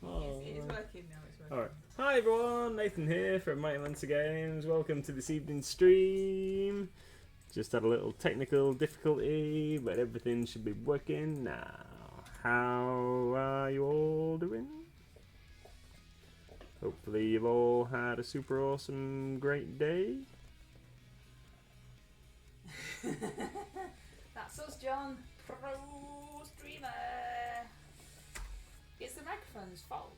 Oh. It's working now, it's working. Alright. Hi everyone, Nathan here from Mighty Lancer Games. Welcome to this evening's stream. Just had a little technical difficulty, but everything should be working now. How are you all doing? Hopefully you've all had a super awesome, great day. That's us, John. Pro streamer. It's the microphone's fault.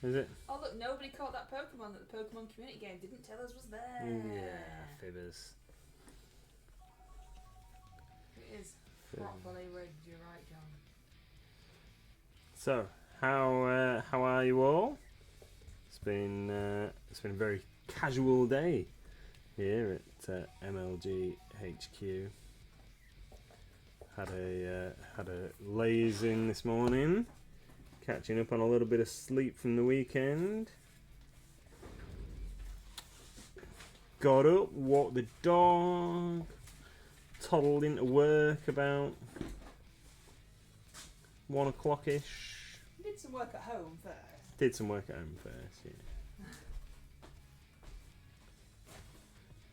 Is it? Oh look, nobody caught that Pokemon that the Pokemon community game didn't tell us was there. Yeah, fibbers. It is properly rigged, you're right, John. So, how are you all? It's been a very casual day here at MLG HQ. Had a laze in this morning, catching up on a little bit of sleep from the weekend. Got up, walked the dog, toddled into work about 1 o'clock-ish. You did some work at home first. Did some work at home first, yeah.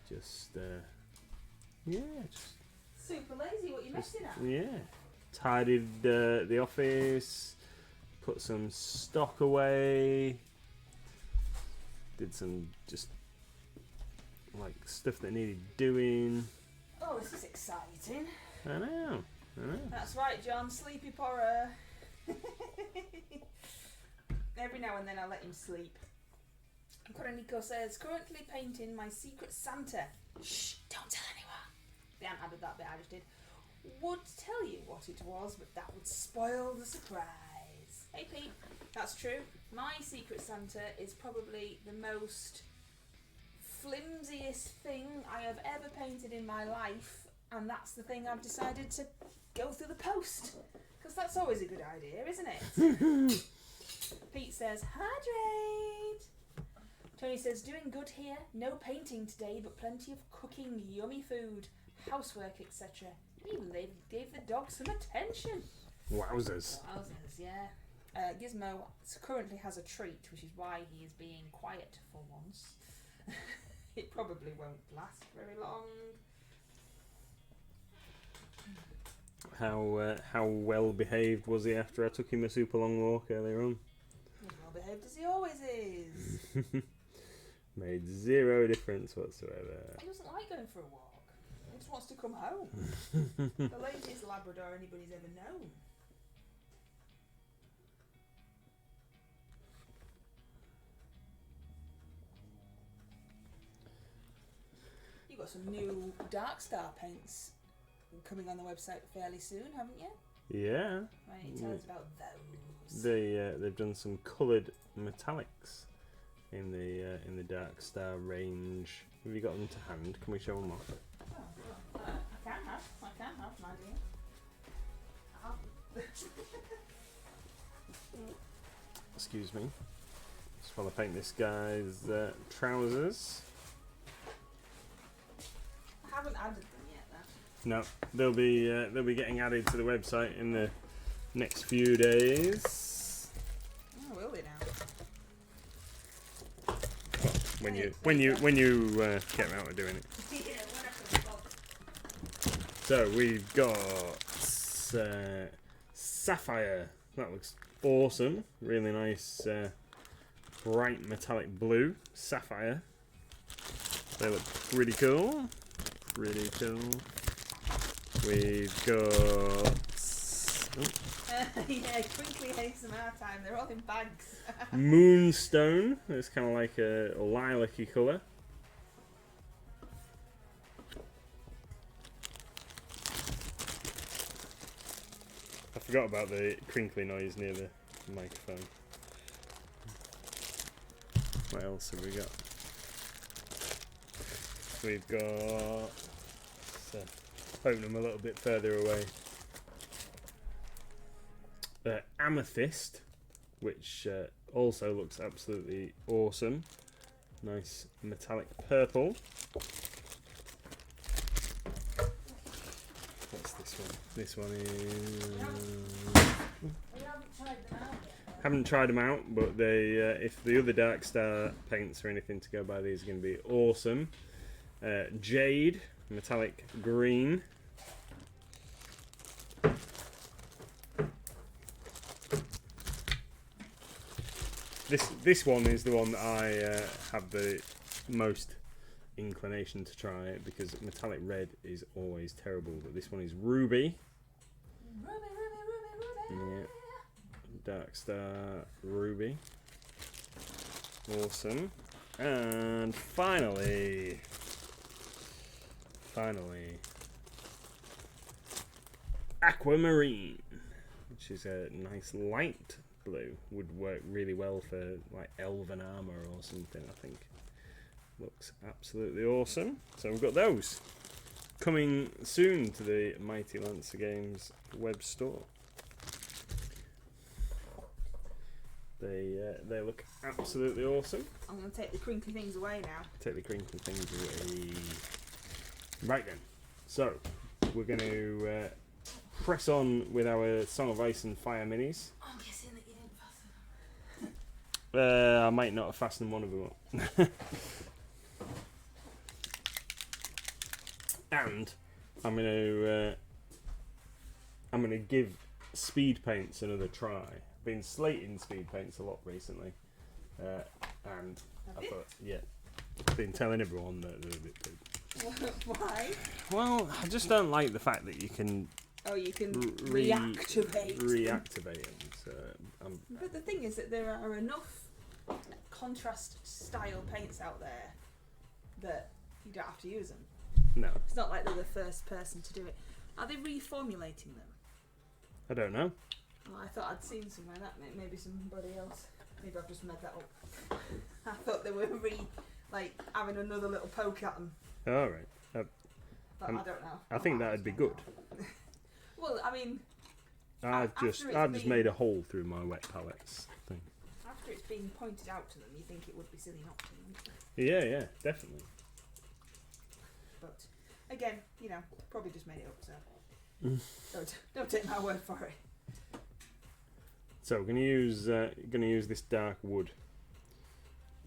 Just Super lazy, what you messing at? yeah. Tidied the office, put some stock away, did some just like stuff that needed doing. Oh, this is exciting. I know. That's right, John, sleepy porrer. Every now and then I let him sleep. Nico says, currently painting my Secret Santa. Shh, don't tell anyone. They haven't added that bit, I just did. Would tell you what it was, but that would spoil the surprise. Hey Pete, that's true. My Secret Santa is probably the most flimsiest thing I have ever painted in my life, and that's the thing I've decided to go through the post. Because that's always a good idea, isn't it? Pete says, hydrate! Tony says, doing good here. No painting today, but plenty of cooking, yummy food, housework, etc. Even they gave the dog some attention. Wowzers. Wowzers, yeah. Gizmo currently has a treat, which is why he is being quiet for once. It probably won't last very long. How well behaved was he after I took him a super long walk earlier on? As well behaved as he always is. Made zero difference whatsoever. He doesn't like going for a walk. He just wants to come home. The laziest Labrador anybody's ever known. You've got some new Dark Star paints coming on the website fairly soon, haven't you? Yeah. Right, tell us about those. They've done some coloured metallics in the Dark Star range. Have you got them to hand? Can we show them off? Oh, I can have, my dear. Excuse me. Just want to paint this guy's trousers. I haven't added them yet, though. No, they'll be getting added to the website in the next few days. Oh, will they now? When you get around to doing it. Yeah, whatever. So we've got Sapphire. That looks awesome. Really nice bright metallic blue. Sapphire. They look pretty cool. Pretty cool. We've got... Yeah, crinkly ASMR time. They're all in bags. Moonstone. It's kind of like a lilac-y colour. I forgot about the crinkly noise near the microphone. What else have we got? We've got... Open them a little bit further away. Amethyst, which also looks absolutely awesome. Nice metallic purple. What's this one? This one is... haven't tried them out yet. Haven't tried them out, but they if the other Dark Star paints or anything to go by, these are going to be awesome. Jade, metallic green. This one is the one that I have the most inclination to try it, because metallic red is always terrible, but this one is ruby. Yeah. Dark Star ruby. Awesome. And finally aquamarine, which is a nice light blue. Would work really well for like elven armor or something, I think. Looks absolutely awesome. So we've got those coming soon to the Mighty Lancer Games web store. They look absolutely awesome. I'm going to take the crinkly things away now. Take the crinkly things away. Right then. So we're going to press on with our Song of Ice and Fire minis. I'm guessing that you didn't fasten them. I might not have fastened one of them up. And I'm gonna give speed paints another try. I've been slating speed paints a lot recently, and I thought, yeah, I've been telling everyone that they're a bit big. Why? Well, I just don't like the fact that you can. Oh, you can reactivate them. So, but the thing is that there are enough contrast style paints out there that you don't have to use them. No. It's not like they're the first person to do it. Are they reformulating them? I don't know. Oh, I thought I'd seen somewhere that maybe somebody else. Maybe I've just made that up. I thought they were having another little poke at them. All right. But I don't know. I think that'd be good. Well, I mean, I've just made a hole through my wet palettes thing. After it's being pointed out to them, you think it would be silly not to. Yeah, definitely. But again, probably just made it up. So don't take my word for it. So we're gonna use this dark wood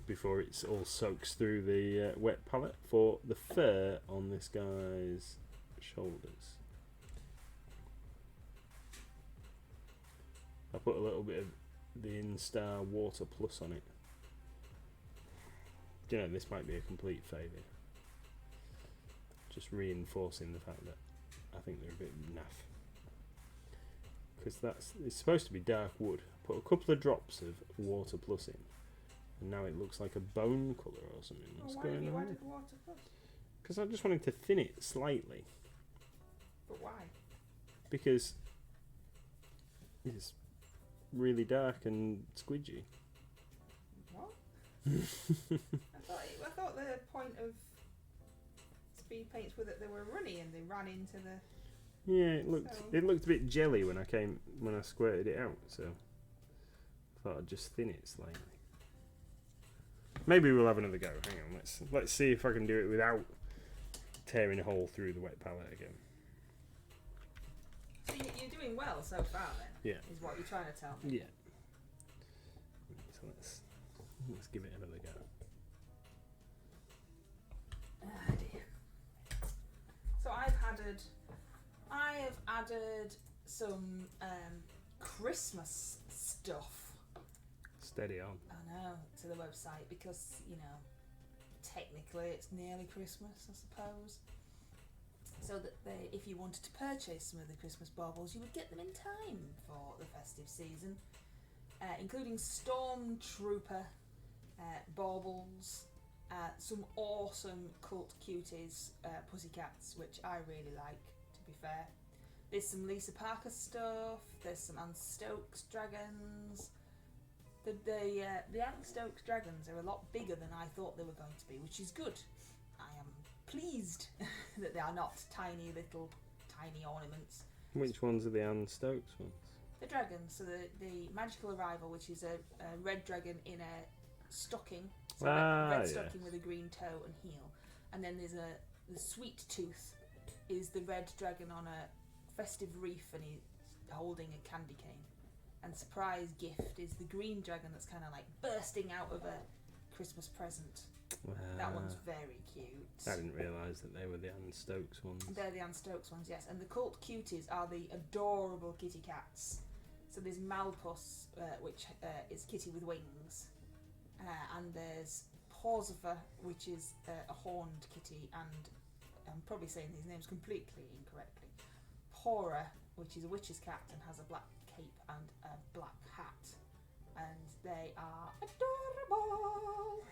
before it's all soaks through the wet palette for the fur on this guy's shoulders. I put a little bit of the Instar Water Plus on it. Do you know, this might be a complete failure. Just reinforcing the fact that I think they're a bit naff. Because it's supposed to be dark wood. Put a couple of drops of Water Plus in, and now it looks like a bone colour or something. What's going on? Why have you added Water Plus? Because I just wanted to thin it slightly. But why? Because it's really dark and squidgy. What? I thought the point of speed paints were that they were runny and they ran into the. Yeah, it looked a bit jelly when I squirted it out, so I thought I'd just thin it slightly. Maybe we'll have another go. Hang on, let's see if I can do it without tearing a hole through the wet palette again. So you're doing well so far then? Yeah. Is what you're trying to tell me? Yeah. So let's give it another go. Ah dear. So I have added some Christmas stuff. Steady on. I know, to the website because, technically it's nearly Christmas, I suppose. So that if you wanted to purchase some of the Christmas baubles, you would get them in time for the festive season, including Stormtrooper baubles, some awesome cult cuties, pussycats, which I really like, to be fair. There's some Lisa Parker stuff, there's some Anne Stokes dragons. The Anne Stokes dragons are a lot bigger than I thought they were going to be, which is good. I am pleased that they are not tiny ornaments. Which ones are the Anne Stokes ones? The dragons, so the Magical Arrival, which is a red dragon in a stocking, so red stocking with a green toe and heel, and then there's the Sweet Tooth is the red dragon on a festive wreath and he's holding a candy cane. And surprise gift is the green dragon that's kind of like bursting out of a Christmas present. That one's very cute. I didn't realise that they were the Anne Stokes ones. They're the Anne Stokes ones, yes. And the cult cuties are the adorable kitty cats. So there's Malpus, which is kitty with wings. And there's Porzifer, which is a horned kitty. And I'm probably saying these names completely incorrectly. Pora, which is a witch's cat and has a black cape and a black hat. And they are adorable.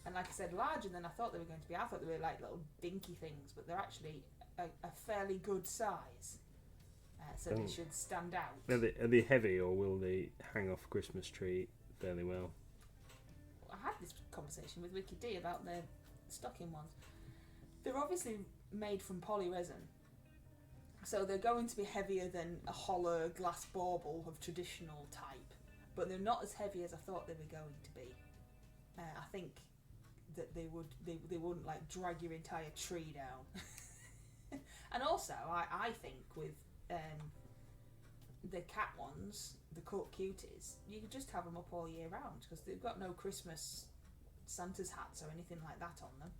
And like I said, larger than I thought they were going to be. I thought they were like little dinky things, but they're actually a fairly good size. So they should stand out. Are they heavy, or will they hang off a Christmas tree fairly well? I had this conversation with Wicked D about the stocking ones. They're obviously made from polyresin, so they're going to be heavier than a hollow glass bauble of traditional type, but they're not as heavy as I thought they were going to be. I think that they wouldn't like drag your entire tree down. And also, I think with the cat ones, the cult cuties, you could just have them up all year round because they've got no Christmas Santa's hats or anything like that on them.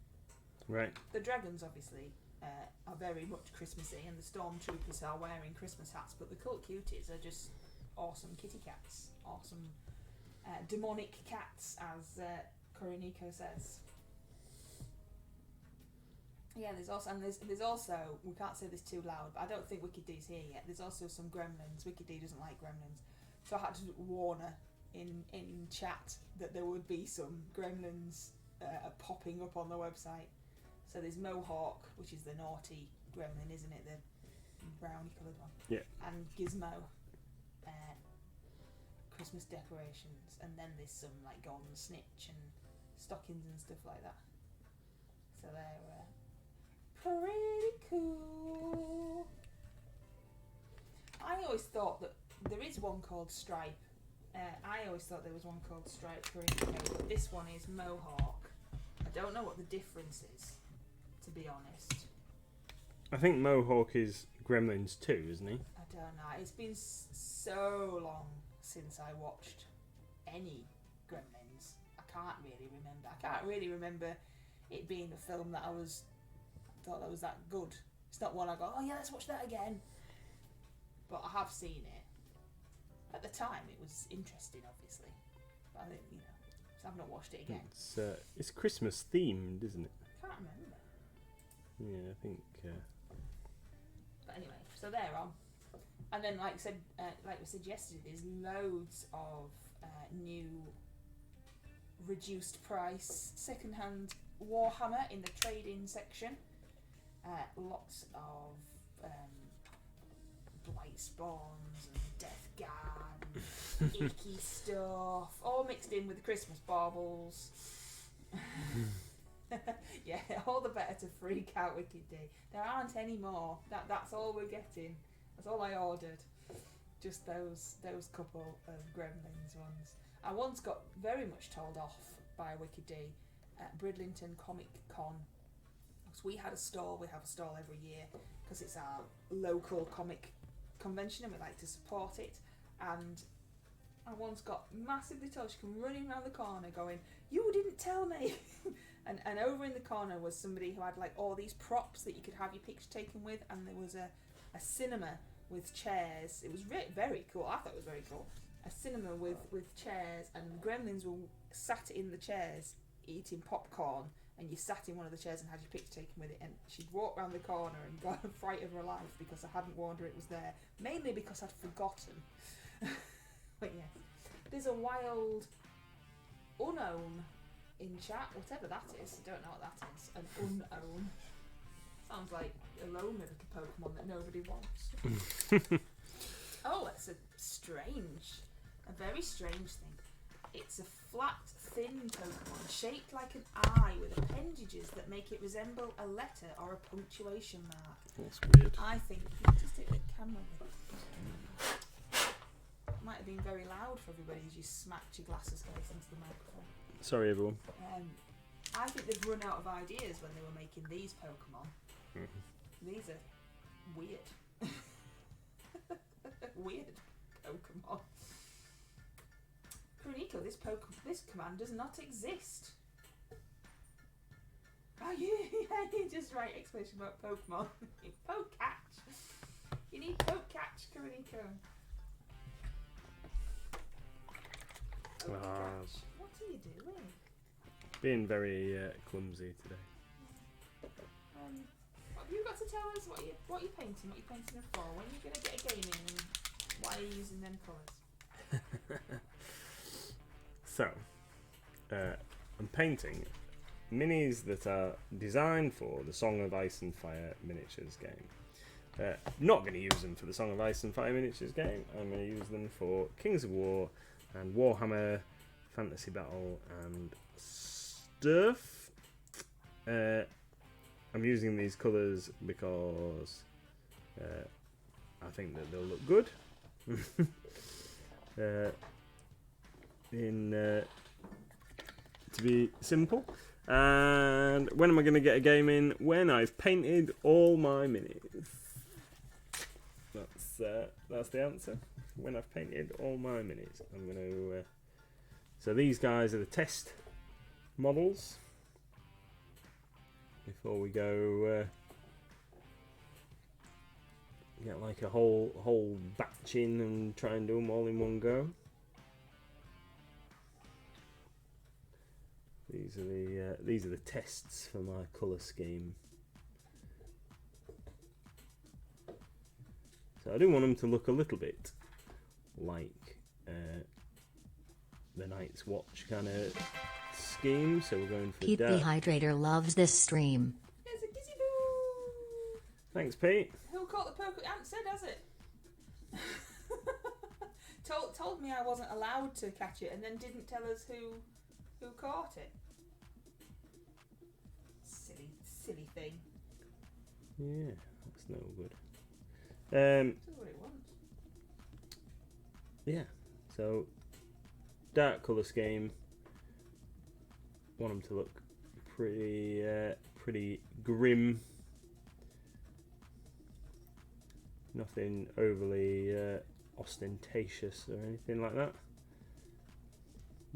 Right. The dragons obviously are very much Christmassy, and the stormtroopers are wearing Christmas hats, but the cult cuties are just awesome kitty cats, awesome demonic cats, as Koroniko says. Yeah, there's also, we can't say this too loud, but I don't think Wicked D's here yet. There's also some gremlins. Wicked D doesn't like gremlins, so I had to warn her in chat that there would be some gremlins popping up on the website. So there's Mohawk, which is the naughty gremlin, isn't it? The brownie coloured one. Yeah. And Gizmo, Christmas decorations, and then there's some like golden snitch and stockings and stuff like that. So they're pretty cool. I always thought that there is one called Stripe. I always thought there was one called Stripe for Indigo, but this one is Mohawk. I don't know what the difference is, to be honest. I think Mohawk is Gremlins 2, isn't he? I don't know. It's been so long since I watched any Gremlins. I can't really remember it being a film that I thought that was that good. It's not one I go, oh yeah, let's watch that again. But I have seen it. At the time, it was interesting, obviously. But I think, so I've not watched it again. It's Christmas themed, isn't it? I can't remember. Yeah, I think. But anyway, so they're on. And then, like we said yesterday, there's loads of new reduced price second-hand Warhammer in the trade-in section. Lots of Blight Spawns and Death Guard and icky stuff, all mixed in with the Christmas baubles. Yeah, all the better to freak out Wicked D. There aren't any more. That's all we're getting. That's all I ordered. Just those couple of Gremlins ones. I once got very much told off by Wicked D at Bridlington Comic Con. So we have a stall every year because it's our local comic convention and we like to support it. And I once got massively told, she came running around the corner going, "You didn't tell me!" and over in the corner was somebody who had like all these props that you could have your picture taken with, and there was a cinema with chairs. It was very cool. I thought it was very cool. A cinema with chairs, and the Gremlins were sat in the chairs eating popcorn, and you sat in one of the chairs and had your picture taken with it, and she'd walk round the corner and got a fright of her life because I hadn't warned her it was there, mainly because I'd forgotten. But yes, there's a wild unown in chat, whatever that is. I don't know what that is. An unown sounds like a loan of a Pokemon that nobody wants. Oh, it's a very strange thing. It's a flat, thin Pokemon shaped like an eye with appendages that make it resemble a letter or a punctuation mark. That's weird. I think you just take the camera with it. Might have been very loud for everybody as you smacked your glasses case into the microphone. Sorry, everyone. I think they've run out of ideas when they were making these Pokemon. Mm-hmm. These are weird. Weird Pokemon. this command does not exist. Oh, you just write exclamation mark Pokemon. Poke catch. You need poke catch, Kuroniko. Poke catch. What are you doing? Being very clumsy today. What have you got to tell us? What you painting? What you painting them for? When are you going to get a game in? And why are you using them colours? So, I'm painting minis that are designed for the Song of Ice and Fire miniatures game. Not going to use them for the Song of Ice and Fire miniatures game. I'm going to use them for Kings of War and Warhammer Fantasy Battle and stuff. I'm using these colours because I think that they'll look good. To be simple. And when am I going to get a game in? When I've painted all my minis. That's the answer. When I've painted all my minis, I'm going to. So these guys are the test models. Before we go, get like a whole batch in and try and do them all in one go. These are the tests for my colour scheme. So I do want them to look a little bit like the Night's Watch kind of scheme. So we're going for Pete the Hydrator loves this stream. There's a Gizzy Boo! Thanks, Pete. Who caught the Pokemon? I haven't said, has it? told me I wasn't allowed to catch it, and then didn't tell us who caught it. Silly thing. Yeah, that's no good. This is what it wants. Yeah, so dark colour scheme. Want them to look pretty grim. Nothing overly ostentatious or anything like that.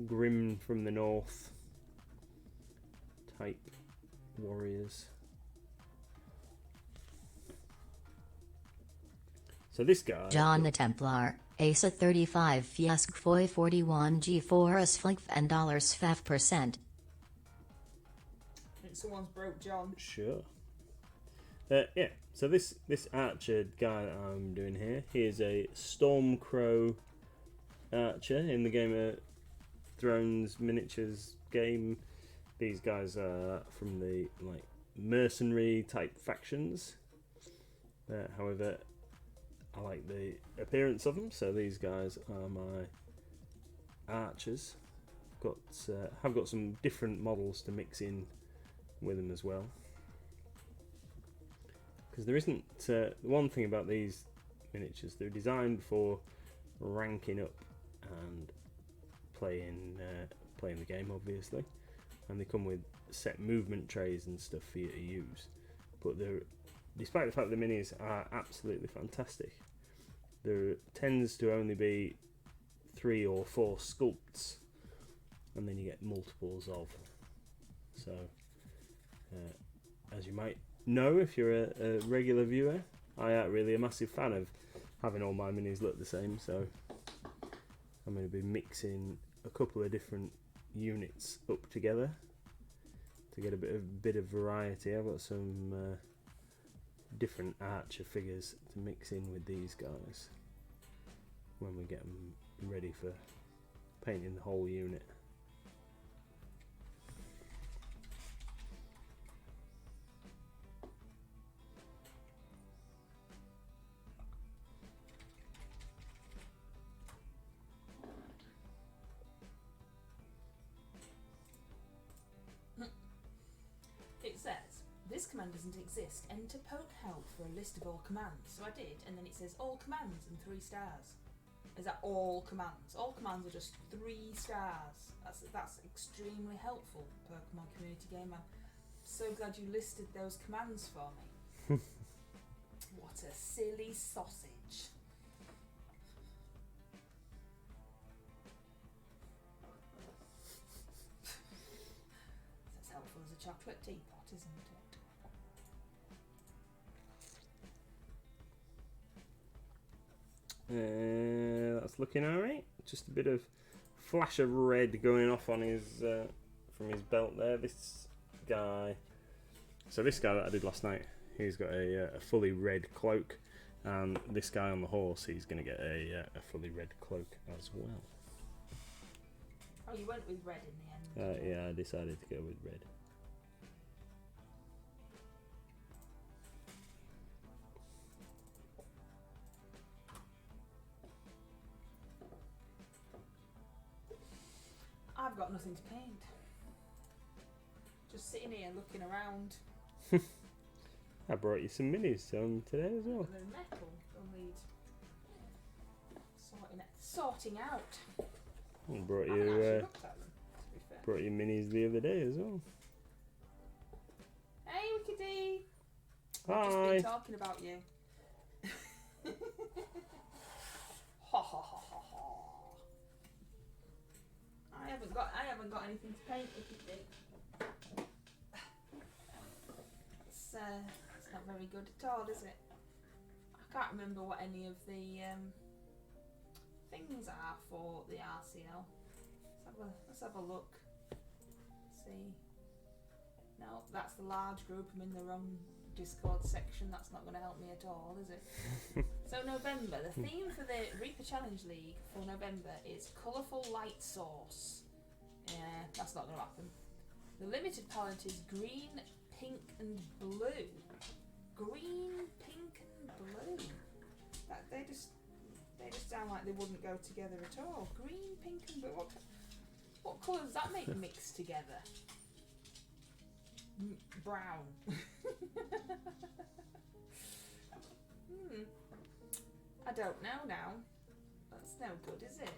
Grim from the north type warriors. So this guy, John the Templar, Asa 35 Fiesc Foy 41 G4 Asflink and $5%. I think someone's broke John. Sure. Yeah, so this archer guy that I'm doing here, he is a Stormcrow archer in the Game of Thrones miniatures game. These guys are from the like mercenary type factions. However, I like the appearance of them, so these guys are my archers. Have got some different models to mix in with them as well. Because there isn't one thing about these miniatures, they're designed for ranking up and playing the game, obviously, and they come with set movement trays and stuff for you to use. But despite the fact that the minis are absolutely fantastic, there tends to only be 3 or 4 sculpts, and then you get multiples of. So, as you might know if you're a regular viewer, I ain't really a massive fan of having all my minis look the same, so I'm going to be mixing a couple of different units up together to get a bit of variety. I've got some different archer figures to mix in with these guys when we get them ready for painting the whole unit. It says, this command doesn't exist. Enter poke help for a list of all commands. So I did, and then it says all commands and 3 stars. Is that all commands? All commands are just 3 stars. That's extremely helpful, Pokemon Community Game. I'm so glad you listed those commands for me. What a silly sausage. chocolate teapot, isn't it? That's looking alright. Just a bit of flash of red going off on his from his belt there. This guy. So this guy that I did last night, he's got a fully red cloak, and this guy on the horse, he's going to get a fully red cloak as well. Oh, you went with red in the end. Yeah, I decided to go with red. I've got nothing to paint. Just sitting here looking around. I brought you some minis today as well. They're metal. They'll need sorting out. I brought I haven't actually you looked at them, to be fair. brought you minis the other day as well. Hey, Wickedy! Hi. I've just been talking about you. Ha ha ha ha ha. I haven't got anything to paint, Wickedy. It's not very good at all, is it? I can't remember what any of the things are for the RCL. Let's have a look. See. No, that's the large group. I'm in the wrong Discord section. That's not going to help me at all, is it? So November, the theme for the Reaper Challenge League for November is colourful light source. Yeah, that's not going to happen. The limited palette is green, pink and blue. Green, pink and blue. They just sound like they wouldn't go together at all. Green, pink and blue. What colour does that make mixed together? Brown. I don't know now. That's no good, is it?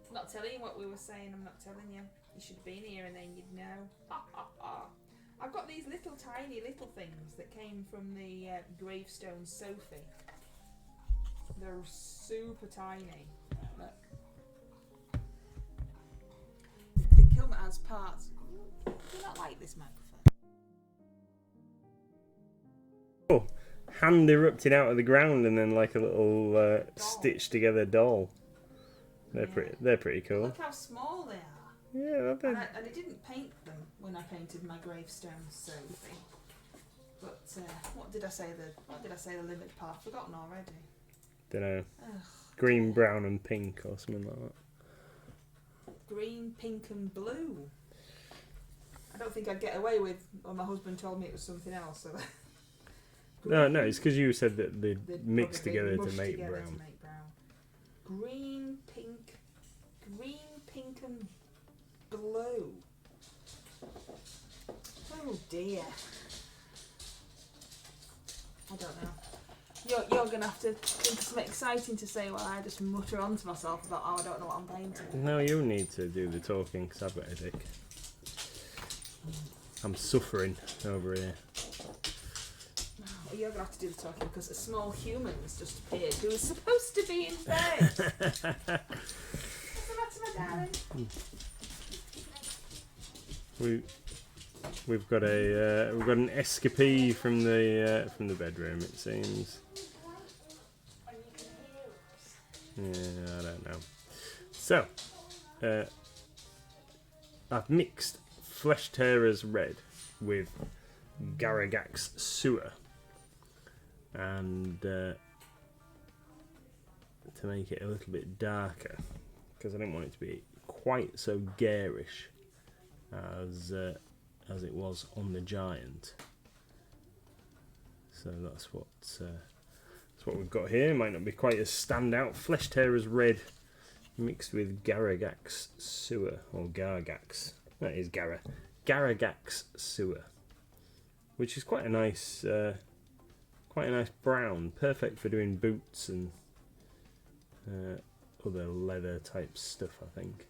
I'm not telling you what we were saying. I'm not telling you. You should have been here and then you'd know. Ha ha ha. I've got these little tiny little things that came from the gravestone Sophie. They're super tiny. Look. They come as parts. Do you not like this microphone? Oh, hand erupted out of the ground and then like a little stitched together doll. They're pretty cool. Look how small they are. Yeah, And I didn't paint them when I painted my gravestone Sophie. But what did I say the limit part? I've forgotten already. Don't know. Ugh. Green, brown, and pink, or something like that. Green, pink, and blue. I don't think I'd get away with. Well, my husband told me it was something else. So No, it's because you said that they they'd mixed probably together to mushed make together brown. to make brown. Green, pink, and blue. Oh dear. I don't know. You're gonna have to think of something exciting to say while I just mutter on to myself about I don't know what I'm painting. No, you need to do the talking because I've got a headache. I'm suffering over here. Well, you're gonna have to do the talking because a small human's just appeared who was supposed to be in bed. What's the matter, my darling? We've got an escapee from the bedroom. It seems. Yeah, I don't know. So, I've mixed Flesh Tearers Red with Garagax Sewer, and to make it a little bit darker, because I didn't want it to be quite so garish as it was on the Giant. So that's what we've got here. Might not be quite as standout. Flesh Tearers Red mixed with Garagax Sewer, or Garagax. That is Garagax Sewer, which is quite a nice brown, perfect for doing boots and other leather type stuff, I think.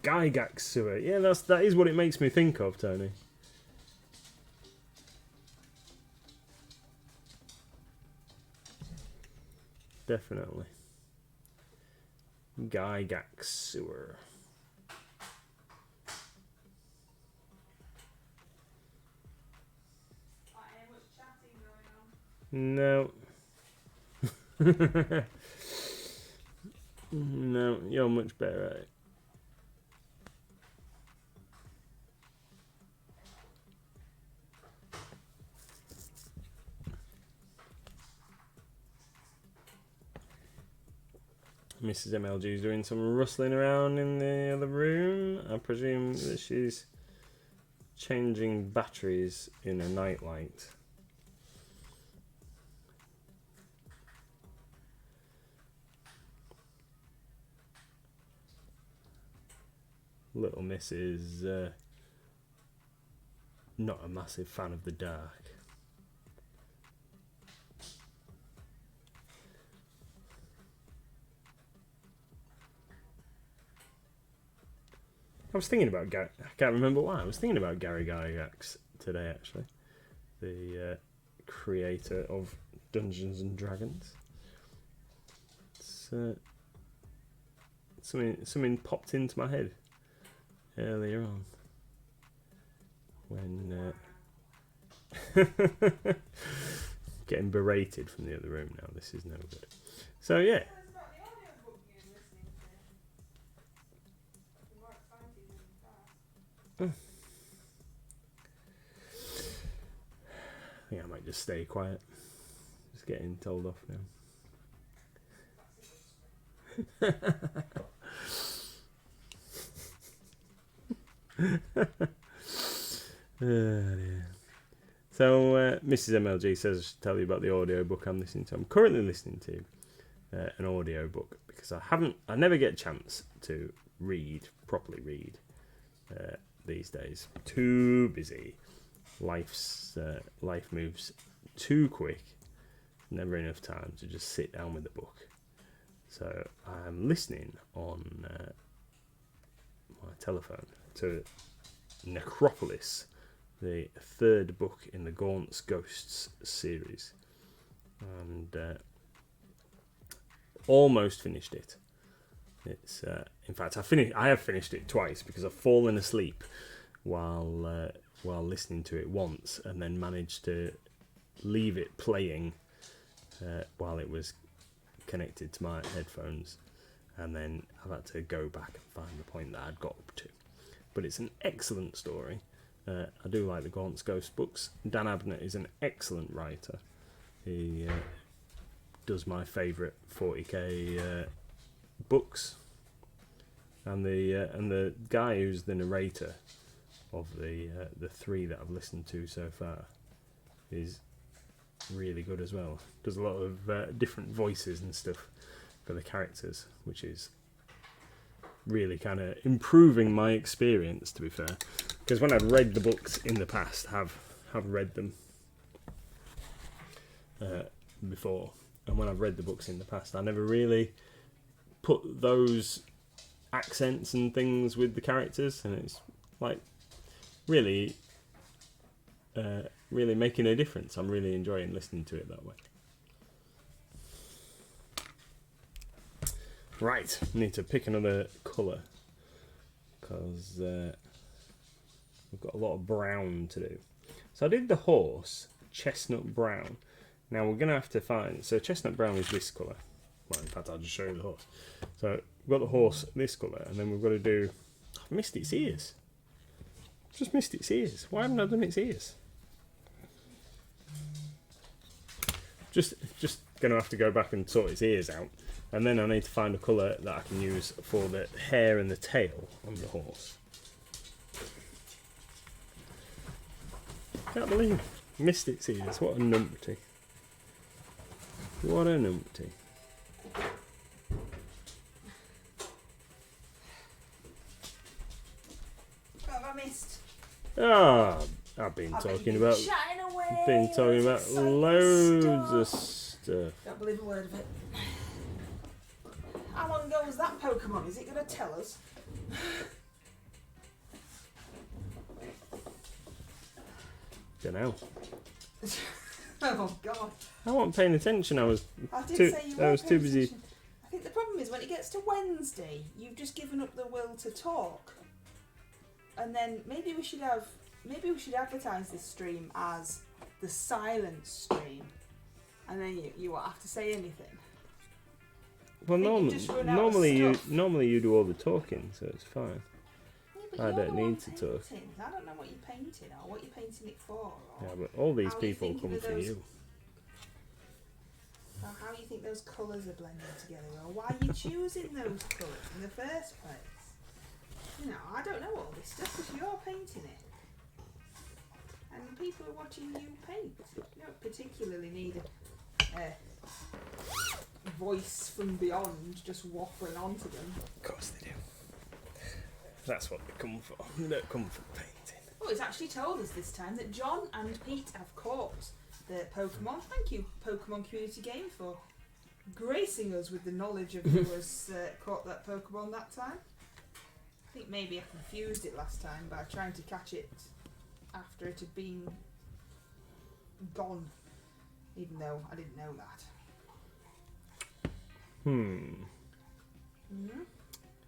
Gygax Sewer. Yeah, that is what it makes me think of, Tony. definitely. Gygax sewer. No. No, you're much better at it. Mrs. MLG is doing some rustling around in the other room. I presume that she's changing batteries in a nightlight. Little Miss is not a massive fan of the dark. I was thinking about I can't remember why. I was thinking about Gary Gygax today, actually, the creator of Dungeons and Dragons. Something popped into my head earlier on when getting berated from the other room now. This is no good. So yeah. I think I might just stay quiet. Just getting told off now. Oh, dear. So Mrs. MLG says to tell you about the audiobook I'm listening to. I'm currently listening to an audiobook because I never get a chance to properly read these days. Too busy. Life moves too quick. Never enough time to just sit down with the book. So I'm listening on my telephone to Necropolis, the third book in the Gaunt's Ghosts series, and almost finished it. It's in fact I have finished it twice because I've fallen asleep while listening to it once, and then managed to leave it playing while it was connected to my headphones, and then I've had to go back and find the point that I'd got up to. But it's an excellent story. I do like the Gaunt's Ghost books. Dan Abnett is an excellent writer. He does my favourite 40k books, and the guy who's the narrator of the three that I've listened to so far is really good as well. Does a lot of different voices and stuff for the characters, which is really kind of improving my experience, to be fair, because when I've read the books in the past, have read them before, and when I've read the books in the past, I never really put those accents and things with the characters, and it's like really making a difference. I'm really enjoying listening to it that way. Right, need to pick another colour because we've got a lot of brown to do. So I did the horse chestnut brown. Now we're going to have to find, so chestnut brown is this colour. Well, in fact, I'll just show you the horse. So we've got the horse this colour, and then we've got to do, I've missed its ears. Just missed its ears. Why haven't I done its ears? Just going to have to go back and sort its ears out. And then I need to find a colour that I can use for the hair and the tail on the horse. Can't believe missed its ears. What a numpty. What a numpty. What have I missed? Ah, I've been talking about loads of stuff. Don't believe a word of it. How long ago was that Pokemon? Is it going to tell us? Don't know. Oh God. I wasn't paying attention. I was I did too. say you I weren't was paying too busy. attention. I think the problem is when it gets to Wednesday, you've just given up the will to talk. And then maybe we should advertise this stream as the silent stream, and then you won't have to say anything. Well, think you just run out of normally you do all the talking, so it's fine. Yeah, but I you're don't the need one to talk. painting. I don't know what you're painting or what you're painting it for. Or Yeah, but all these how are you people thinking come of for those- you. Or how you think those colours are blending together, or why you're choosing those colours in the first place. You know, I don't know all this stuff because you're painting it. And people are watching you paint. You don't particularly need a voice from beyond just waffling onto them. Of course they do. That's what they come for. They don't come for painting. Oh, it's actually told us this time that John and Pete have caught the Pokemon. Thank you, Pokemon Community Game, for gracing us with the knowledge of who has caught that Pokemon that time. I think maybe I confused it last time by trying to catch it after it had been gone, even though I didn't know that. Mm-hmm.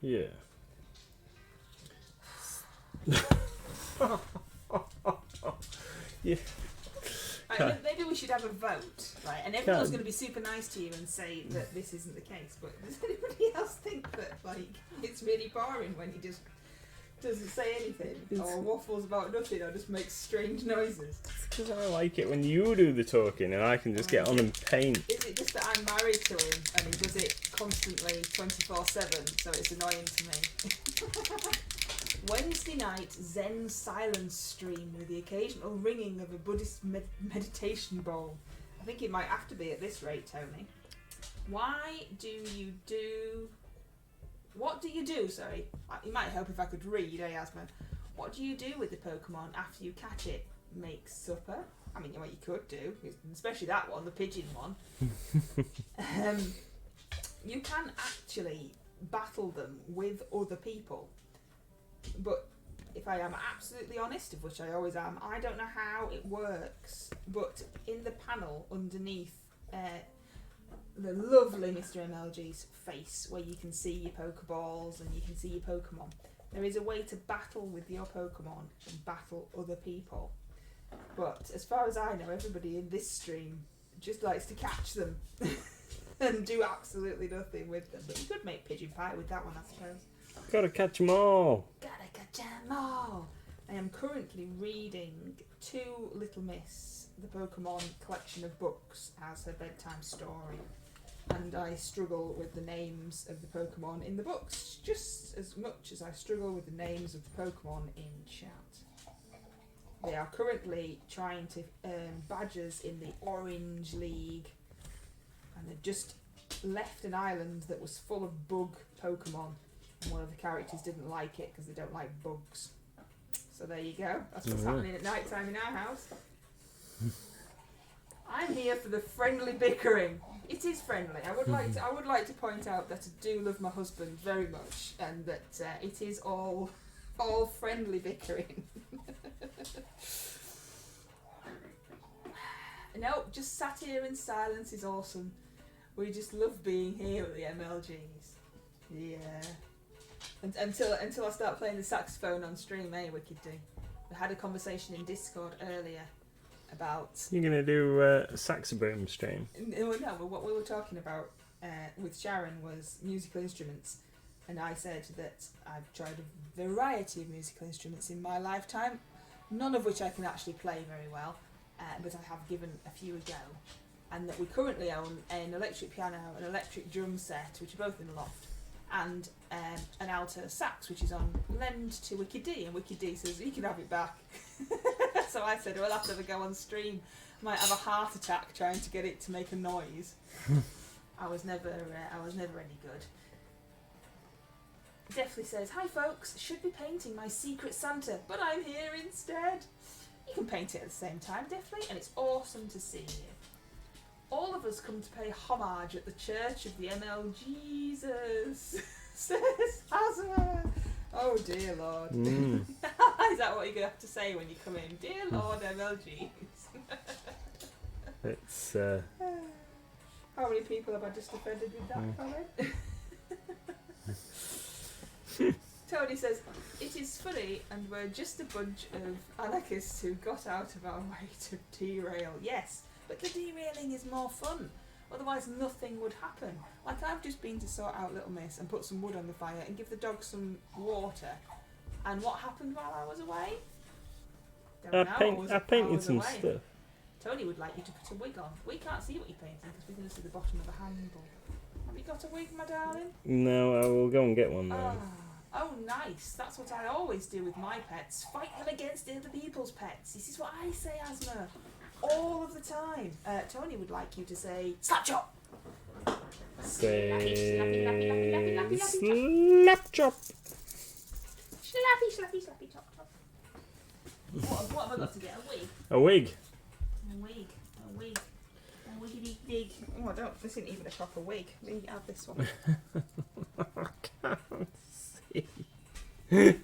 Yeah. Yeah. Right, maybe we should have a vote, right? And everyone's going to be super nice to you and say that this isn't the case. But does anybody else think that like it's really boring when he just doesn't say anything or waffles about nothing or just makes strange noises? Because I like it when you do the talking and I can just get on and paint. Is it just that I'm married to him and he does it constantly 24/7, so it's annoying to me? Wednesday night Zen silence stream with the occasional ringing of a Buddhist meditation bowl. I think it might have to be at this rate, Tony. What do you do? Sorry, it might help if I could read, Yasmin. What do you do with the Pokemon after you catch it? Make supper? I mean, what you could do, especially that one, the pigeon one. You can actually battle them with other people. But if I am absolutely honest, of which I always am, I don't know how it works. But in the panel underneath the lovely Mr. MLG's face, where you can see your Pokeballs and you can see your Pokemon, there is a way to battle with your Pokemon and battle other people. But as far as I know, everybody in this stream just likes to catch them and do absolutely nothing with them. But you could make pigeon pie with that one, I suppose. Gotta catch them all. Gotta catch 'em all. I am currently reading To Little Miss, the Pokemon collection of books, as her bedtime story. And I struggle with the names of the Pokemon in the books just as much as I struggle with the names of the Pokemon in chat. They are currently trying to earn badges in the Orange League, and they've just left an island that was full of bug Pokemon, and one of the characters didn't like it because they don't like bugs. So there you go. That's what's happening at night time in our house. I'm here for the friendly bickering. It is friendly. I would like to point out that I do love my husband very much, and that it is all friendly bickering. No, just sat here in silence is awesome. We just love being here at the MLGs. Yeah. Until I start playing the saxophone on stream, Wicked do. We had a conversation in Discord earlier about... You're going to do a saxophone stream? No, what we were talking about with Sharon was musical instruments. And I said that I've tried a variety of musical instruments in my lifetime, none of which I can actually play very well, but I have given a few a go. And that we currently own an electric piano, an electric drum set, which are both in the loft, and an alto sax, which is on lend to Wicked D, and Wicked D says you can have it back. So I said, well, I'll have to have a go on stream. Might have a heart attack trying to get it to make a noise. I was never any good. Deftly says, hi folks, should be painting my Secret Santa, but I'm here instead. You can paint it at the same time, Deftly, and it's awesome to see you. All of us come to pay homage at the Church of the ML Jesus, says Hazard. Oh dear Lord. Is that what you're going to have to say when you come in? Dear Lord MLGs. It's How many people have I just offended with that comment? Tony says, it is funny and we're just a bunch of anarchists who got out of our way to derail. Yes, but the derailing is more fun. Otherwise nothing would happen. Like I've just been to sort out Little Miss and put some wood on the fire and give the dog some water. And what happened while I was away? I painted some stuff. Tony would like you to put a wig on. We can't see what you're painting because we can just see the bottom of the handle. Have you got a wig, my darling? No, I will go and get one now. Oh, nice. That's what I always do with my pets. Fight them against other people's pets. This is what I say, Asma. All of the time. Tony would like you to say, slap chop. Say Slap chop. Slappy, slappy, slappy, chop, chop. What have I got to get? A wig? A wig. A wig. A wig. A wiggity dig. Oh, I don't. This isn't even a proper wig. Let me have this one. I can't see. I'm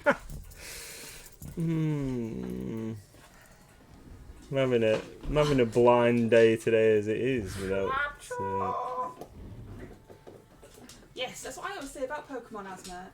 having a blind day today as it is without. Yes, that's what I always say about Pokemon, Asma.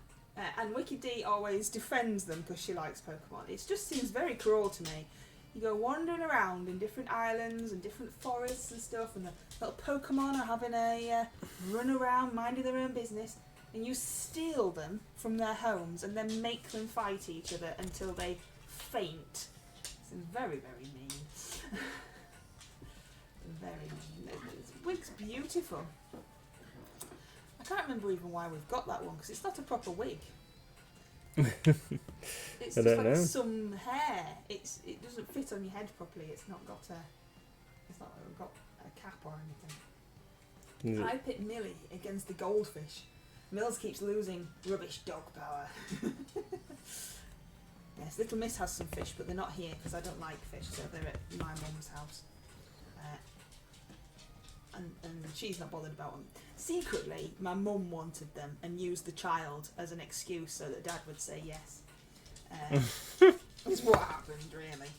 And Wicked D always defends them because she likes Pokemon. It just seems very cruel to me. You go wandering around in different islands and different forests and stuff, and the little Pokemon are having a run around, minding their own business, and you steal them from their homes and then make them fight each other until they faint. It's very, very mean. Very mean. Wig's beautiful. I can't remember even why we've got that one because it's not a proper wig. It's just like some hair. It doesn't fit on your head properly. It's not got a cap or anything. I picked Millie against the goldfish. Mills keeps losing rubbish dog power. Yes, Little Miss has some fish, but they're not here because I don't like fish, so they're at my mum's house. And she's not bothered about them. Secretly, my mum wanted them and used the child as an excuse so that Dad would say yes. It's what happened, really.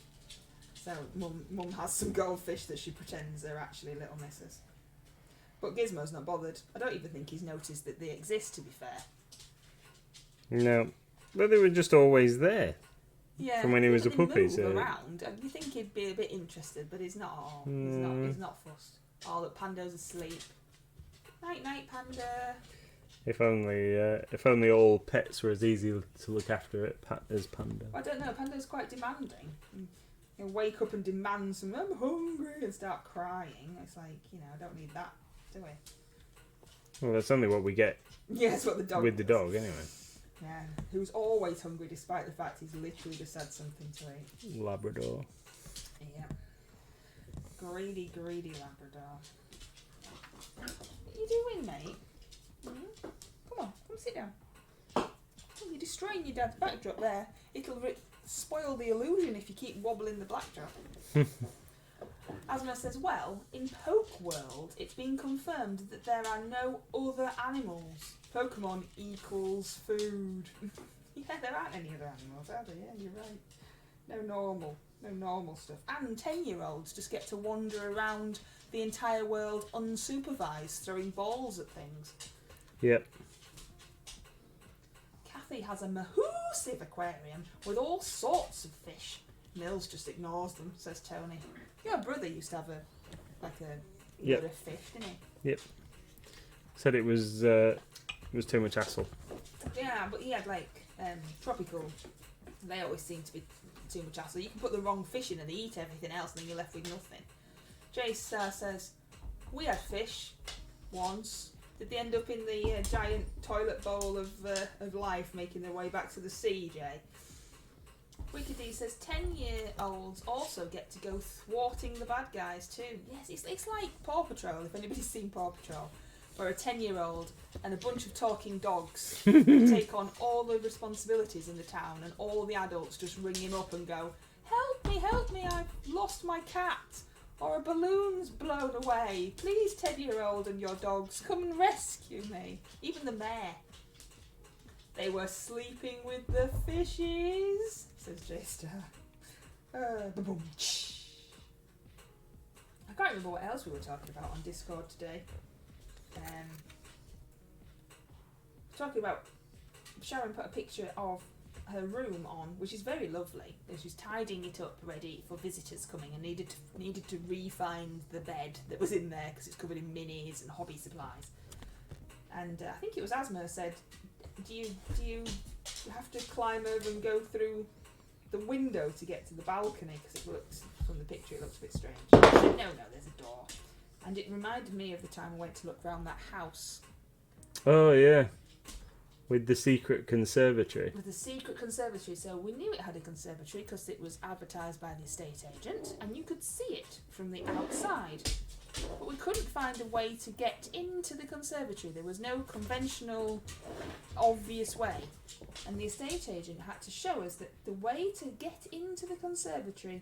So mum has some goldfish that she pretends are actually Little Misses. But Gizmo's not bothered. I don't even think he's noticed that they exist, to be fair. No. But they were just always there. Yeah. From when he was a puppy. Move around. You think he'd be a bit interested, but he's not. He's not fussed. Oh, look, Pando's asleep. Night, night, Panda. If only all pets were as easy to look after as Panda. I don't know. Panda's quite demanding. He'll wake up and demand some. I'm hungry and start crying. It's like, I don't need that, do we? Well, that's only what we get. Yeah, that's what the dog. With the dog, anyway. Yeah, who's always hungry despite the fact he's literally just had something to eat. Labrador. Yeah. Greedy, greedy Labrador. What are you doing, mate? Come on, come sit down. Oh, you're destroying your dad's backdrop there. It'll spoil the illusion if you keep wobbling the backdrop. Asma says, well, in Poke World, it's been confirmed that there are no other animals. Pokemon equals food. Yeah, there aren't any other animals, are there? Yeah, you're right. No normal stuff. And 10-year-olds just get to wander around the entire world unsupervised, throwing balls at things. Yep. Kathy has a massive aquarium with all sorts of fish. Mills just ignores them, says Tony. Your brother used to have a lot of fish, didn't he? Yep. Said it was too much hassle. Yeah, but he had tropical. They always seem to be too much hassle. You can put the wrong fish in and they eat everything else, and then you're left with nothing. Jace says, we had fish once. Did they end up in the giant toilet bowl of life, making their way back to the sea, Jay? Wicked D says 10-year-olds also get to go thwarting the bad guys too. Yes, it's like Paw Patrol, if anybody's seen Paw Patrol, where a 10-year-old and a bunch of talking dogs take on all the responsibilities in the town, and all the adults just ring him up and go, help me, I've lost my cat, or a balloon's blown away. Please, 10-year-old and your dogs, come and rescue me. Even the mayor. They were sleeping with the fishes, says J-Star. Ba-boom. I can't remember what else we were talking about on Discord today. Talking about Sharon put a picture of her room on, which is very lovely. She's tidying it up, ready for visitors coming, and needed to re-find the bed that was in there because it's covered in minis and hobby supplies. And I think it was Asma said, "Do you have to climb over and go through the window to get to the balcony? Because it looks from the picture it looks a bit strange." I said, no, there's a door. And it reminded me of the time I went to look around that house. Oh yeah, with the secret conservatory. With the secret conservatory. So we knew it had a conservatory because it was advertised by the estate agent and you could see it from the outside. But we couldn't find a way to get into the conservatory. There was no conventional, obvious way. And the estate agent had to show us that the way to get into the conservatory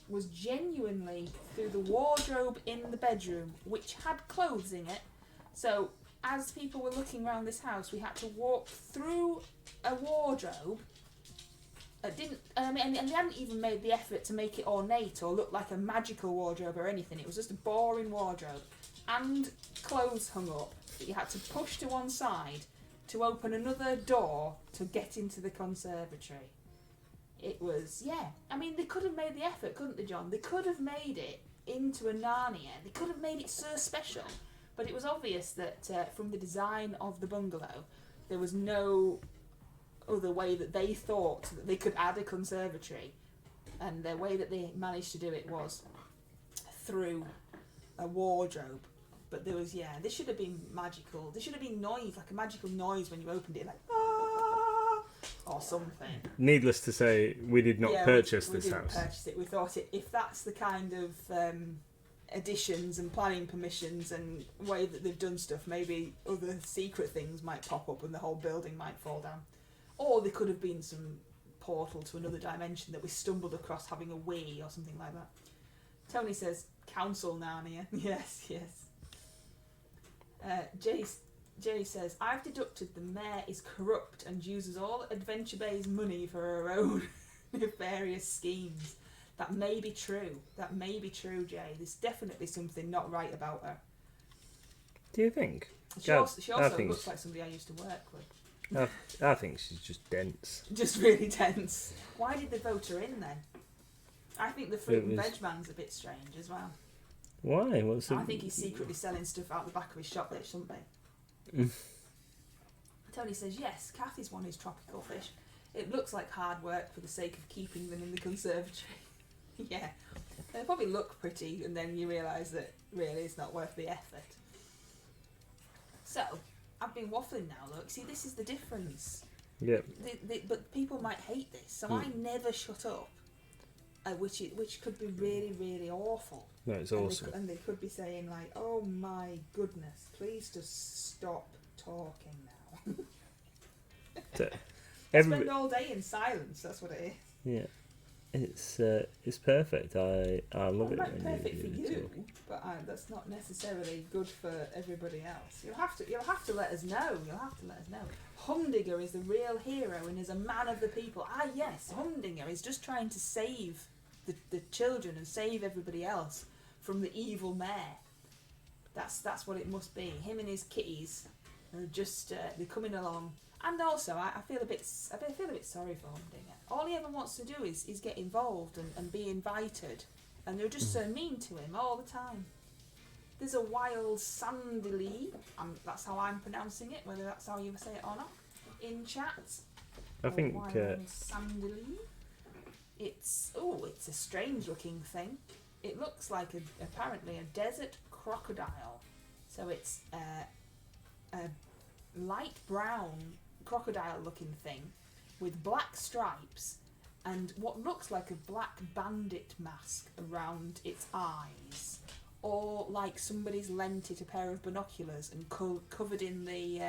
was genuinely through the wardrobe in the bedroom, which had clothes in it. So as people were looking around this house, we had to walk through a wardrobe. And they hadn't even made the effort to make it ornate or look like a magical wardrobe or anything. It was just a boring wardrobe and clothes hung up that you had to push to one side to open another door to get into the conservatory. It was, they could have made the effort, couldn't they, John? They could have made it into a Narnia. They could have made it so special. But it was obvious that from the design of the bungalow, there was no other way that they thought that they could add a conservatory. And the way that they managed to do it was through a wardrobe. But there was, this should have been magical. There should have been noise, like a magical noise when you opened it, like, ah, or something. Needless to say, we did not purchase this house. We didn't purchase it. We thought if that's the kind of additions and planning permissions and way that they've done stuff, maybe other secret things might pop up and the whole building might fall down. Or there could have been some portal to another dimension that we stumbled across having a Wii or something like that. Tony says, Council Narnia. Yes. Jay says, I've deducted the mayor is corrupt and uses all Adventure Bay's money for her own nefarious schemes. That may be true. Jay. There's definitely something not right about her. Do you think? She also looks like somebody I used to work with. I think she's just dense. Just really dense. Why did they vote her in then? I think the fruit and veg man's a bit strange as well. Why? I think he's secretly selling stuff out the back of his shop there, shouldn't they? Tony says, yes, Kathy's one is tropical fish. It looks like hard work for the sake of keeping them in the conservatory. Yeah. They probably look pretty and then you realise that really it's not worth the effort. So, I've been waffling now, look. See, this is the difference. Yep. But people might hate this, so I never shut up. Which could be really, really awful. No, it's awesome. And they could be saying like, oh my goodness, please just stop talking now. Spend all day in silence, that's what it is. Yeah. It's perfect. I love it. It's perfect for you, but that's not necessarily good for everybody else. You'll have to let us know. Humdinger is the real hero and is a man of the people. Yes, Humdinger is just trying to save the children and save everybody else from the evil mayor. That's what it must be. Him and his kitties are just they're coming along. And also, I feel a bit sorry for Humdinger. All he ever wants to do is get involved and be invited, and they're just so mean to him all the time. There's a wild Sandilee, that's how I'm pronouncing it, whether that's how you say it or not, in chat. I think wild Sandilee. It's a strange looking thing. It looks like apparently a desert crocodile. So it's a light brown crocodile looking thing with black stripes and what looks like a black bandit mask around its eyes, or like somebody's lent it a pair of binoculars and covered in the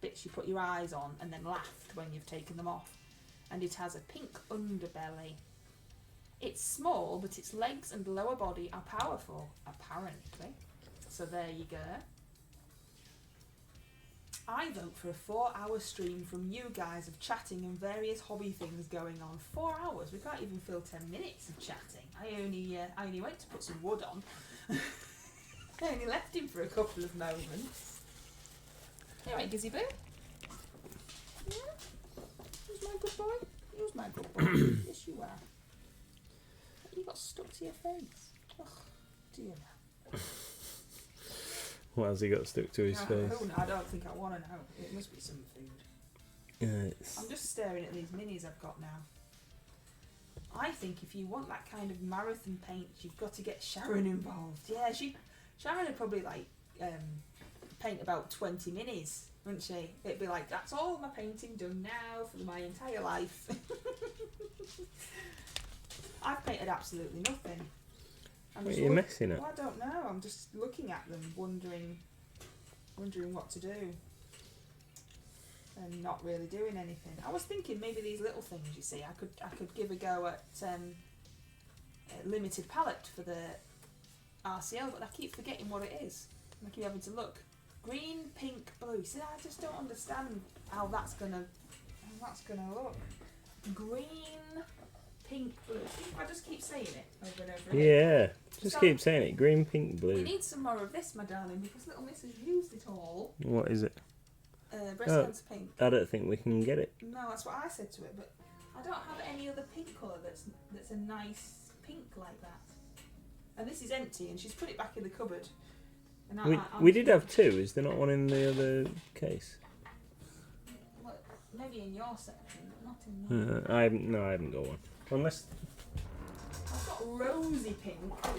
bits you put your eyes on and then laughed when you've taken them off. And it has a pink underbelly. It's small, but its legs and lower body are powerful, apparently. So there you go. I vote for a 4-hour stream from you guys of chatting and various hobby things going on. 4 hours? We can't even fill 10 minutes of chatting. I only went to put some wood on. I only left him for a couple of moments. You alright, Gizzy Boo? Yeah? Who's my good boy? Who's my good boy? Yes, you are. You got stuck to your face. Oh, dear. What has he got stuck to his face? Oh, no, I don't think I want to know. It must be some food. I'm just staring at these minis I've got now. I think if you want that kind of marathon paint, you've got to get Sharon involved. Yeah, Sharon would probably like paint about 20 minis, wouldn't she? It'd be like, that's all my painting done now for my entire life. I've painted absolutely nothing. Are you messing it? Well, I don't know. I'm just looking at them, wondering what to do, and not really doing anything. I was thinking maybe these little things. You see, I could give a go at a limited palette for the RCL, but I keep forgetting what it is. I keep having to look. Green, pink, blue. See, I just don't understand how that's gonna look. Green, pink, blue. See, I just keep saying it over and over again. Yeah, just keep saying it. Green, pink, blue. We need some more of this, my darling, because little Miss has used it all. What is it? Breast cancer pink. I don't think we can get it. No, that's what I said to it, but I don't have any other pink colour that's a nice pink like that. And this is empty, and she's put it back in the cupboard. And We did have two. Is there not one in the other case? Well, maybe in your section, but not in mine. I haven't got one. Unless I've got rosy pink, but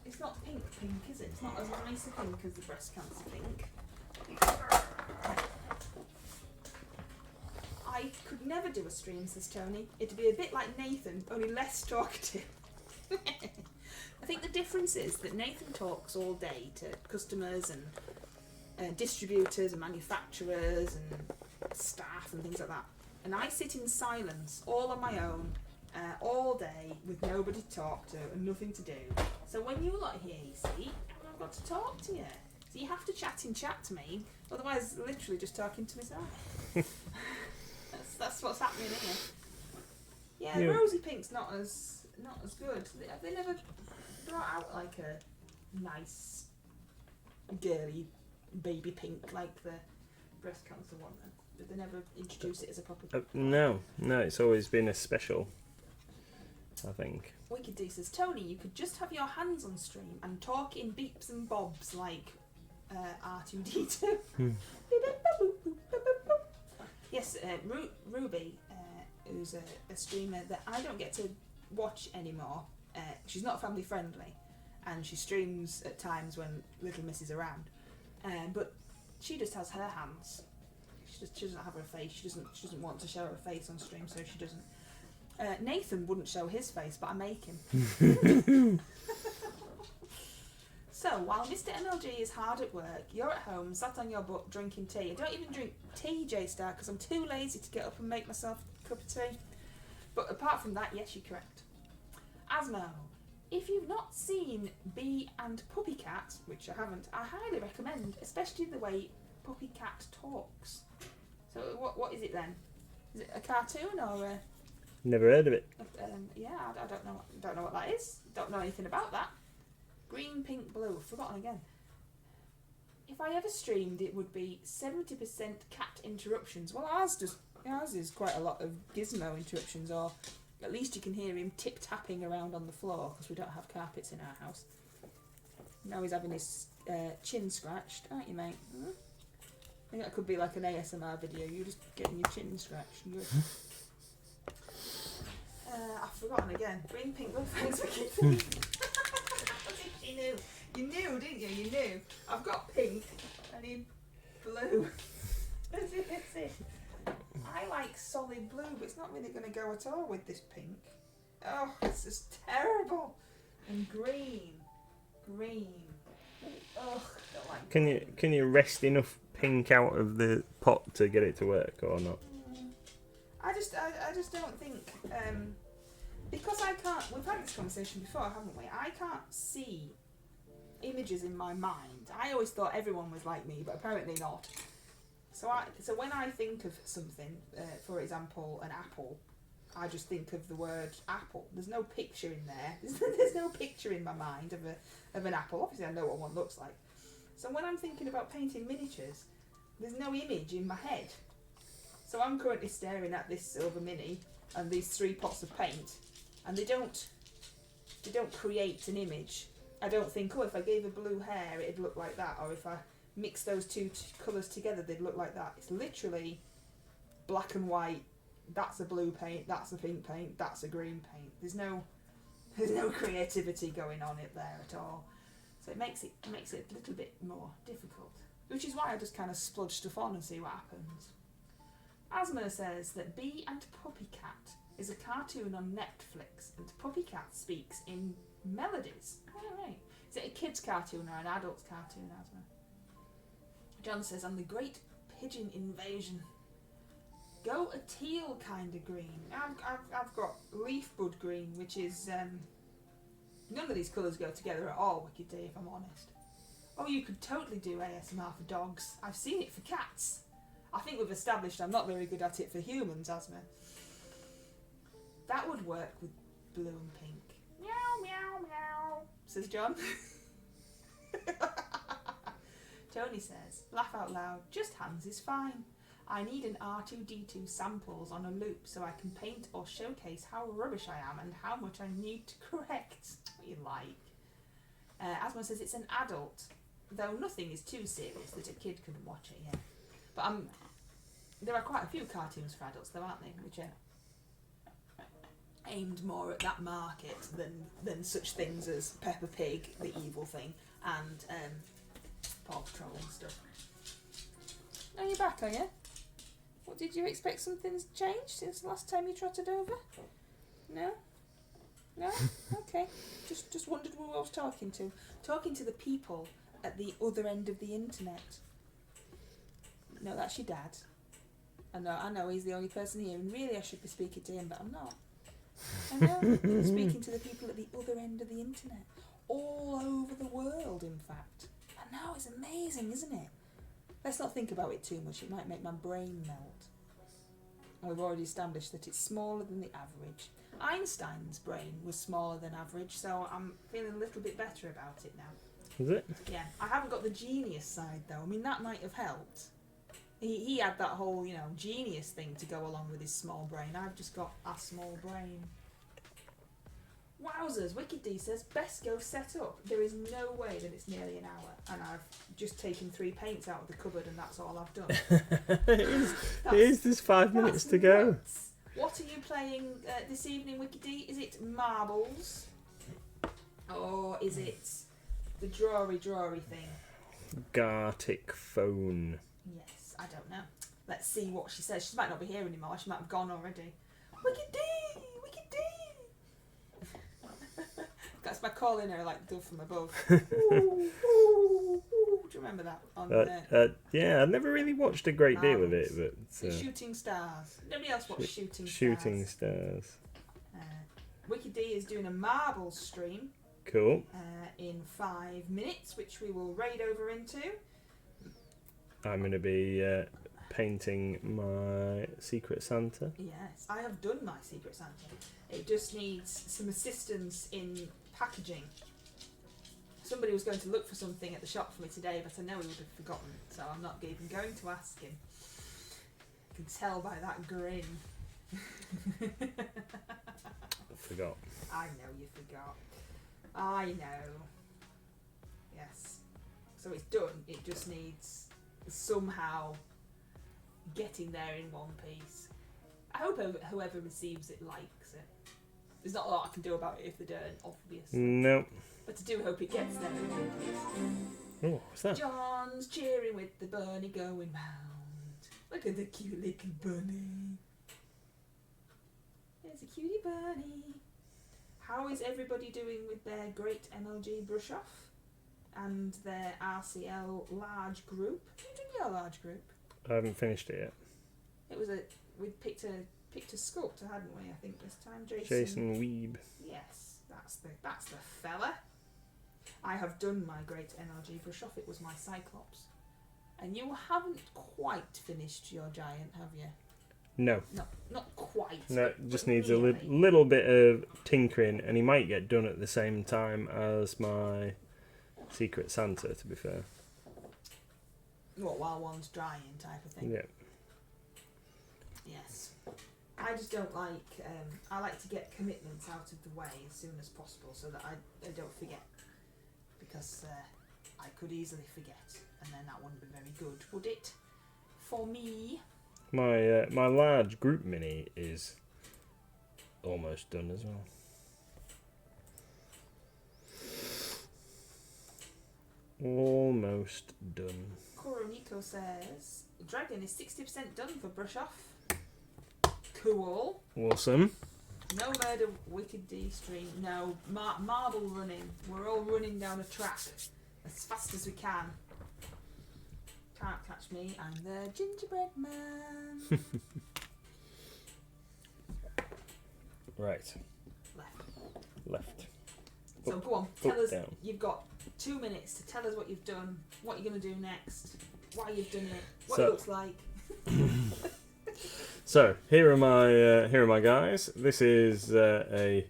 it's not pink, is it? It's not as nice a pink as the breast cancer pink. I could never do a stream, says Tony. It'd be a bit like Nathan, only less talkative. I think the difference is that Nathan talks all day to customers and distributors and manufacturers and staff and things like that. And I sit in silence, all on my own, all day, with nobody to talk to and nothing to do. So when you lot are here, you see, I've got to talk to you. So you have to chat to me, otherwise literally just talking to myself. That's what's happening here. Yeah, rosy pink's not as good. They never brought out like a nice girly baby pink like the breast cancer one then. But they never introduced it as a proper no, it's always been a special, I think. Wicked D says, Tony, you could just have your hands on stream and talk in beeps and bobs like R2D2. Yes, Ruby, who's a streamer that I don't get to watch anymore. She's not family friendly, and she streams at times when Little Miss is around. But she just has her hands. She doesn't have her face. She doesn't want to show her face on stream, so she doesn't. Nathan wouldn't show his face, but I make him. So, while Mr. MLG is hard at work, you're at home, sat on your butt, drinking tea. I don't even drink tea, J-Star, because I'm too lazy to get up and make myself a cup of tea. But apart from that, yes, you're correct. Asmo, if you've not seen Bee and Puppy Cat, which I haven't, I highly recommend, especially the way Puppy Cat talks. So, what is it then? Is it a cartoon or a... Never heard of it. Yeah, I don't know what that is. Don't know anything about that. Green, pink, blue. I've forgotten again. If I ever streamed, it would be 70% cat interruptions. Well, ours is quite a lot of gizmo interruptions, or at least you can hear him tip-tapping around on the floor, because we don't have carpets in our house. Now he's having his chin scratched, aren't you, mate? I think that could be like an ASMR video. You're just getting your chin scratched. I've forgotten again. Green, pink, blue. Thanks for keeping me. You knew, didn't you? You knew. I've got pink. I need blue. That's it. I like solid blue, but it's not really going to go at all with this pink. Oh, it's just terrible. And green. Ugh, don't like. Can you wrest enough pink out of the pot to get it to work or not? I just don't think because I can't. We've had this conversation before, haven't we? I can't see images in my mind. I always thought everyone was like me, but apparently not. So when I think of something, for example, an apple, I just think of the word apple. There's no picture in there. There's no picture in my mind of an apple. Obviously, I know what one looks like. So when I'm thinking about painting miniatures, there's no image in my head. So I'm currently staring at this silver mini and these 3 pots of paint, and they don't create an image. I don't think, oh, if I gave a blue hair, it'd look like that, or if I mix those two colours together, they'd look like that. It's literally black and white. That's a blue paint, that's a pink paint, that's a green paint. There's no creativity going on it there at all. So it makes it a little bit more difficult. Which is why I just kind of splodge stuff on and see what happens. Asma says that Bee and Puppycat is a cartoon on Netflix, and Puppycat speaks in melodies. Oh, right. Is it a kid's cartoon or an adult's cartoon, Asma? John says, on the Great Pigeon Invasion. Go a teal kind of green. I've got leaf bud green, which is none of these colours go together at all, Wicked D, if I'm honest. Oh, you could totally do ASMR for dogs. I've seen it for cats. I think we've established I'm not very good at it for humans, Asma. That would work with blue and pink. Meow, meow, meow, says John. Tony says, laugh out loud, just hands is fine. I need an R2-D2 samples on a loop so I can paint or showcase how rubbish I am and how much I need to correct. What you like. Asma says it's an adult, though nothing is too serious that a kid couldn't watch it yet. But there are quite a few cartoons for adults though, aren't they, which are aimed more at that market than such things as Peppa Pig, the evil thing, and Paw Patrol and stuff. Oh, you're back, are you? What, did you expect something's changed since the last time you trotted over? No? No? Okay. Just wondered who I was talking to. Talking to the people at the other end of the internet. No, that's your dad. I know he's the only person here, and really I should be speaking to him, but I'm not. I know, I'm speaking to the people at the other end of the internet. All over the world, in fact. I know, it's amazing, isn't it? Let's not think about it too much, it might make my brain melt. And we've already established that it's smaller than the average. Einstein's brain was smaller than average, so I'm feeling a little bit better about it now. Is it? Yeah, I haven't got the genius side though. I mean, that might have helped. He had that whole, genius thing to go along with his small brain. I've just got a small brain. Wowzers, Wicked D says, best go set up. There is no way that it's nearly an hour, and I've just taken 3 paints out of the cupboard, and that's all I've done. it is just 5 minutes to go. Nuts. What are you playing this evening, Wicked D? Is it marbles? Or is it the drawy thing? Gartic phone. Yes, I don't know. Let's see what she says. She might not be here anymore. She might have gone already. Wicked D! Wicked D! That's my calling her like dove from above. Ooh, ooh, ooh. Do you remember that? Yeah, I've never really watched a great deal of it, but Shooting Stars. Nobody else watched Shooting Stars. Shooting Stars. Wicked D is doing a marbles stream. Cool. In 5 minutes, which we will raid over into. I'm going to be painting my Secret Santa. Yes, I have done my Secret Santa. It just needs some assistance in packaging. Somebody was going to look for something at the shop for me today, but I know he would have forgotten, so I'm not even going to ask him. I can tell by that grin. I forgot. I know you forgot. I know. Yes. So it's done. It just needs somehow getting there in one piece. I hope whoever receives it likes it. There's not a lot I can do about it if they don't, obviously. No. But I do hope it gets there in one piece. Oh, what's that? John's cheering with the bunny going round. Look at the cute little bunny. There's a cutie bunny. How is everybody doing with their great MLG brush off and their RCL large group? You did your large group. I haven't finished it yet. It was we picked a sculptor, hadn't we? I think this time, Jason Weeb. Yes, that's the fella. I have done my great MLG brush off. It was my Cyclops. And you haven't quite finished your giant, have you? No. No, not quite. No, but just needs a nearly. little bit of tinkering, and he might get done at the same time as my Secret Santa, to be fair. What, while one's drying type of thing? Yeah. Yes. I just don't like, I like to get commitments out of the way as soon as possible so that I don't forget. Because I could easily forget, and then that wouldn't be very good, would it? For me. My large group mini is almost done as well. Almost done. Coronito says, Dragon is 60% done for brush off. Cool. Awesome. No murder, Wicked D stream. No, marble running. We're all running down a track as fast as we can. Can't catch me, I'm the gingerbread man. Right. Left. So Up, go on, tell us. down. You've got 2 minutes to tell us what you've done, what you're going to do next, why you've done it, what So- it looks like. So here are my guys. This is a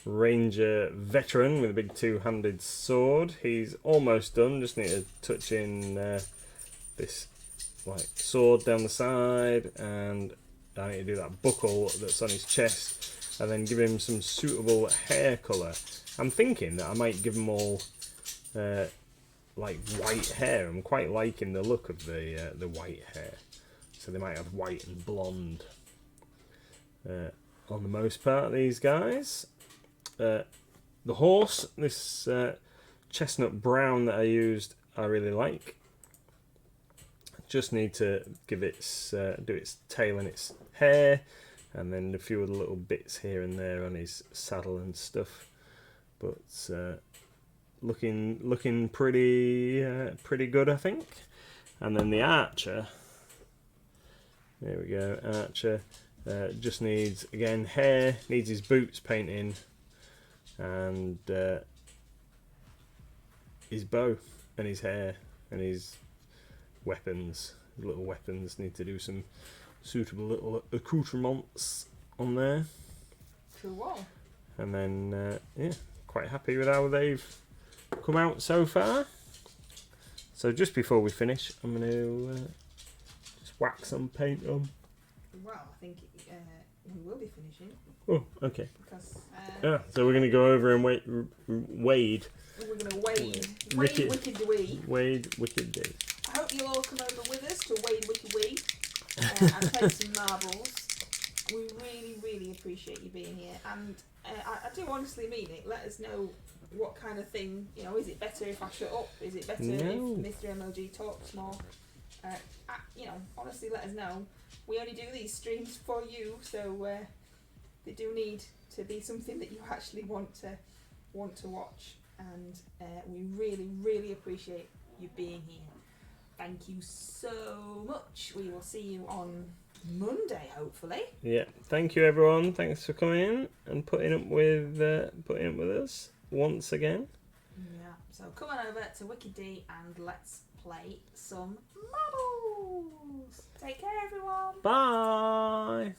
ranger veteran with a big two-handed sword. He's almost done. Just need to touch in this like sword down the side, and I need to do that buckle that's on his chest, and then give him some suitable hair colour. I'm thinking that I might give him all like white hair. I'm quite liking the look of the white hair. So they might have white and blonde on the most part, these guys. The horse, this chestnut brown that I used, I really like. Just need to give its do its tail and its hair, and then a few other little bits here and there on his saddle and stuff. But looking pretty good, I think. And then the archer. There we go, archer. Just needs, again, hair, needs his boots painting, and his bow, and his hair, and his weapons. Little weapons, need to do some suitable little accoutrements on there. Cool. And then, yeah, quite happy with how they've come out so far. So just before we finish, I'm going to just whack some paint on. Well, I think we will be finishing Oh, okay. because So we're going to go over and wade. we're going to wade Wicked. Wicked Wee. Wade Wicked Day. I hope you'll all come over with us to Wade Wicked Wee and play some marbles. We really appreciate you being here, and I do honestly mean it. Let us know what kind of thing, is it better if I shut up? Is it better if Mr. MLG talks more? Honestly, let us know. We only do these streams for you, so they do need to be something that you actually want to watch, and we really appreciate you being here. Thank you so much. We will see you on Monday, hopefully. Yeah. Thank you, everyone. Thanks for coming in and putting up with us once again. Yeah. So come on over to Wicked D and let's play some marbles. Take care, everyone. Bye.